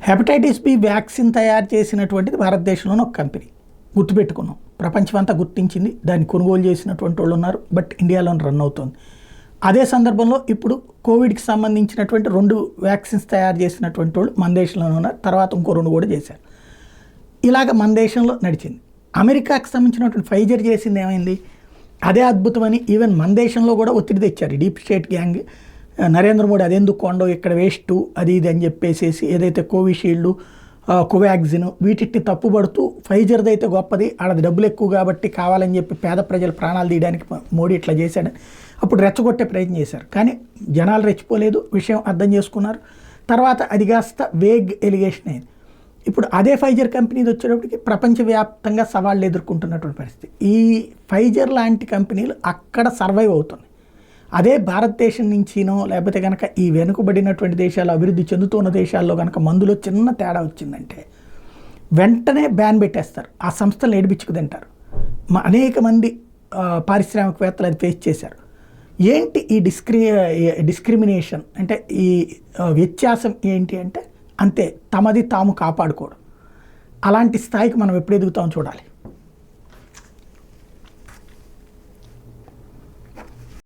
Hepatitis B vaccine తయారు చేసినటువంటిది భారతదేశంలోని ఒక కంపెనీ, గుర్తుపెట్టుకున్నాం. ప్రపంచం అంతా గుర్తించింది, దాన్ని కొనుగోలు చేసినటువంటి వాళ్ళు ఉన్నారు. బట్ ఇండియాలోనే రన్ అవుతుంది. అదే సందర్భంలో ఇప్పుడు కోవిడ్కి సంబంధించినటువంటి 2 వ్యాక్సిన్స్ తయారు చేసినటువంటి వాళ్ళు మన దేశంలోనే ఉన్నారు. తర్వాత ఇంకో 2 కూడా చేశారు. ఇలాగ మన దేశంలో నడిచింది. అమెరికాకి సంబంధించినటువంటి ఫైజర్ చేసింది ఏమైంది? అదే అద్భుతమని ఈవెన్ మన దేశంలో కూడా ఒత్తిడి తెచ్చారు deep state gang. Narendra Modi అదెందుకు కొండో ఇక్కడ వేస్ట్ అది ఇది అని చెప్పేసి ఏదైతే కోవిషీల్డ్, కోవాక్సిన్ వీటిని తప్పుపడుతూ ఫైజర్ది అయితే గొప్పది, ఆడది డబ్బులు ఎక్కువ కాబట్టి కావాలని చెప్పి పేద ప్రజల ప్రాణాలు తీయడానికి మోడీ ఇట్లా చేశాడు. అప్పుడు రెచ్చగొట్టే ప్రయత్నం చేశారు. కానీ జనాలు రెచ్చిపోలేదు, విషయం అర్థం చేసుకున్నారు. తర్వాత అది కాస్త వేగ్ ఎలిగేషన్ అయింది. ఇప్పుడు అదే ఫైజర్ కంపెనీది వచ్చేటప్పటికి ప్రపంచవ్యాప్తంగా సవాళ్ళు ఎదుర్కొంటున్నటువంటి పరిస్థితి. ఈ ఫైజర్ లాంటి కంపెనీలు అక్కడ సర్వైవ్ అవుతున్నాయి. అదే భారతదేశం నుంచినో లేకపోతే కనుక ఈ వెనుకబడినటువంటి దేశాలు, అభివృద్ధి చెందుతున్న దేశాల్లో కనుక మందులో చిన్న తేడా వచ్చిందంటే వెంటనే బ్యాన్ పెట్టేస్తారు, ఆ సంస్థలు ఏడిపించుకు తింటారు. అనేక మంది పారిశ్రామికవేత్తలు అది ఫేస్ చేశారు. ఏంటి ఈ డిస్క్రిమినేషన్ అంటే ఈ వ్యత్యాసం ఏంటి అంటే అంతే, తమది తాము కాపాడుకోవడం. అలాంటి స్థాయికి మనం ఎప్పుడు ఎదుగుతామో చూడాలి.